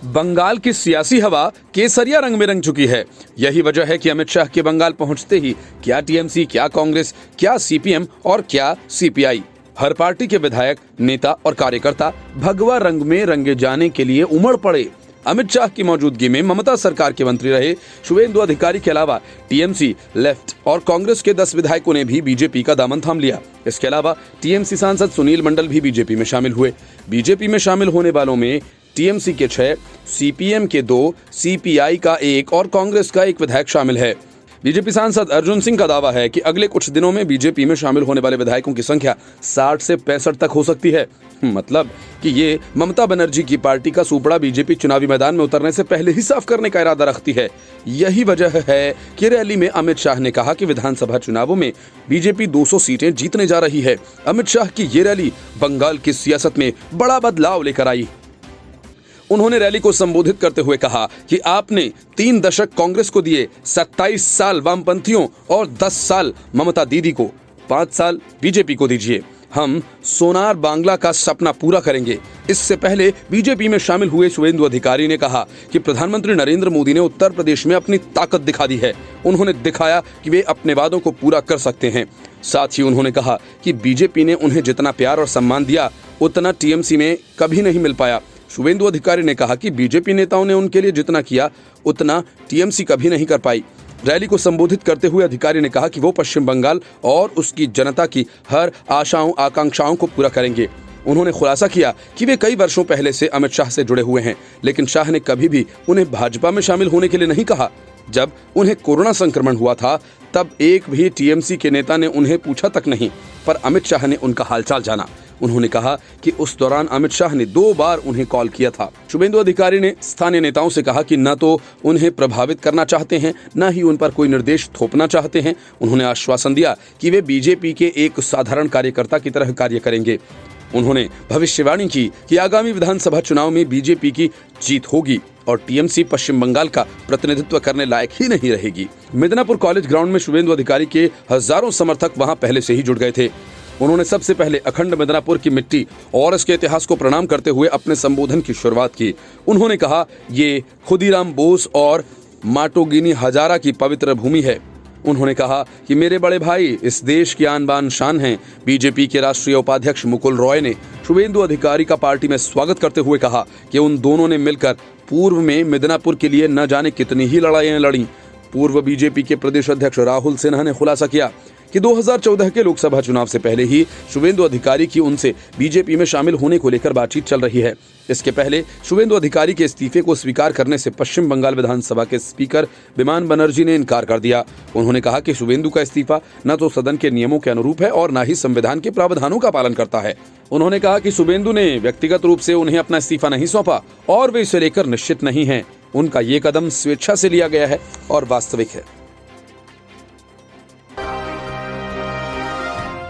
बंगाल की सियासी हवा केसरिया रंग में रंग चुकी है। यही वजह है कि अमित शाह के बंगाल पहुंचते ही क्या टीएमसी, क्या कांग्रेस, क्या सीपीएम और क्या सीपीआई, हर पार्टी के विधायक, नेता और कार्यकर्ता भगवा रंग में रंगे जाने के लिए उमड़ पड़े। अमित शाह की मौजूदगी में ममता सरकार के मंत्री रहे शुवेंदु अधिकारी के अलावा टीएमसी, लेफ्ट और कांग्रेस के 10 विधायकों ने भी बीजेपी का दामन थाम लिया। इसके अलावा टीएमसी सांसद सुनील मंडल भी बीजेपी में शामिल हुए। बीजेपी में शामिल होने वालों में टीएमसी के 6, सीपीएम के 2, सीपीआई का 1 और कांग्रेस का 1 विधायक शामिल है। बीजेपी सांसद अर्जुन सिंह का दावा है कि अगले कुछ दिनों में बीजेपी में शामिल होने वाले विधायकों की संख्या 60 से 65 तक हो सकती है। मतलब कि ये ममता बनर्जी की पार्टी का सुपड़ा बीजेपी चुनावी मैदान में उतरने से पहले ही साफ करने का इरादा रखती है। यही वजह है कि रैली में अमित शाह ने कहा कि विधानसभा चुनावों में बीजेपी 200 सीटें जीतने जा रही है। अमित शाह की ये रैली बंगाल की सियासत में बड़ा बदलाव लेकर आई। उन्होंने रैली को संबोधित करते हुए कहा कि आपने 3 दशक कांग्रेस को दिए, 27 साल वामपंथियों और 10 साल ममता दीदी को, 5 साल बीजेपी को दीजिए। हम सोनार बांग्ला का सपना पूरा करेंगे। इससे पहले बीजेपी में शामिल हुए शुवेंदु अधिकारी ने कहा कि प्रधानमंत्री नरेंद्र मोदी ने उत्तर प्रदेश में अपनी ताकत दिखा दी है। उन्होंने दिखाया कि वे अपने वादों को पूरा कर सकते हैं। साथ ही उन्होंने कहा कि बीजेपी ने उन्हें जितना प्यार और सम्मान दिया उतना टीएमसी में कभी नहीं मिल पाया। शुवेंदु अधिकारी ने कहा कि बीजेपी नेताओं ने उनके लिए जितना किया उतना टीएमसी कभी नहीं कर पाई। रैली को संबोधित करते हुए अधिकारी ने कहा कि वो पश्चिम बंगाल और उसकी जनता की हर आशाओं आकांक्षाओं को पूरा करेंगे। उन्होंने खुलासा किया कि वे कई वर्षों पहले से अमित शाह से जुड़े हुए हैं, लेकिन शाह ने कभी भी उन्हें भाजपा में शामिल होने के लिए नहीं कहा। जब उन्हें कोरोना संक्रमण हुआ था तब एक भी टीएमसी के नेता ने उन्हें पूछा तक नहीं, पर अमित शाह ने उनका हालचाल जाना। उन्होंने कहा कि उस दौरान अमित शाह ने 2 बार उन्हें कॉल किया था। शुवेंदु अधिकारी ने स्थानीय नेताओं से कहा कि न तो उन्हें प्रभावित करना चाहते हैं, न ही उन पर कोई निर्देश थोपना चाहते हैं। उन्होंने आश्वासन दिया कि वे बीजेपी के एक साधारण कार्यकर्ता की तरह कार्य करेंगे। उन्होंने भविष्यवाणी की कि आगामी विधानसभा चुनाव में बीजेपी की जीत होगी और टीएमसी पश्चिम बंगाल का प्रतिनिधित्व करने लायक ही नहीं रहेगी। मिदनापुर कॉलेज ग्राउंड में शुवेंदु अधिकारी के हजारों समर्थक वहां पहले से ही जुट गए थे। उन्होंने सबसे पहले अखंड मिदनापुर की मिट्टी और इसके इतिहास को प्रणाम करते हुए अपने संबोधन की शुरुआत की। उन्होंने कहा, ये खुदीराम बोस और माटोगिनी हजारा की पवित्र भूमि है। उन्होंने कहा कि मेरे बड़े भाई इस देश की आन बान शान हैं। बीजेपी के राष्ट्रीय उपाध्यक्ष मुकुल रॉय ने शुवेंदु अधिकारी का पार्टी में स्वागत करते हुए कहा कि उन दोनों ने मिलकर पूर्व में मिदनापुर के लिए न जाने कितनी ही लड़ाइयां लड़ी। पूर्व बीजेपी के प्रदेश अध्यक्ष राहुल सिन्हा ने खुलासा किया कि 2014 के लोकसभा चुनाव से पहले ही शुवेंदु अधिकारी की उनसे बीजेपी में शामिल होने को लेकर बातचीत चल रही है। इसके पहले शुवेंदु अधिकारी के इस्तीफे को स्वीकार करने से पश्चिम बंगाल विधानसभा के स्पीकर बिमान बनर्जी ने इनकार कर दिया। उन्होंने कहा कि शुवेंदु का इस्तीफा न तो सदन के नियमों के अनुरूप है और न ही संविधान के प्रावधानों का पालन करता है। उन्होंने कहा कि शुवेंदु ने व्यक्तिगत रूप से उन्हें अपना इस्तीफा नहीं सौंपा और वे इसे लेकर निश्चित नहीं है। उनका ये कदम स्वेच्छा से लिया गया है और वास्तविक है।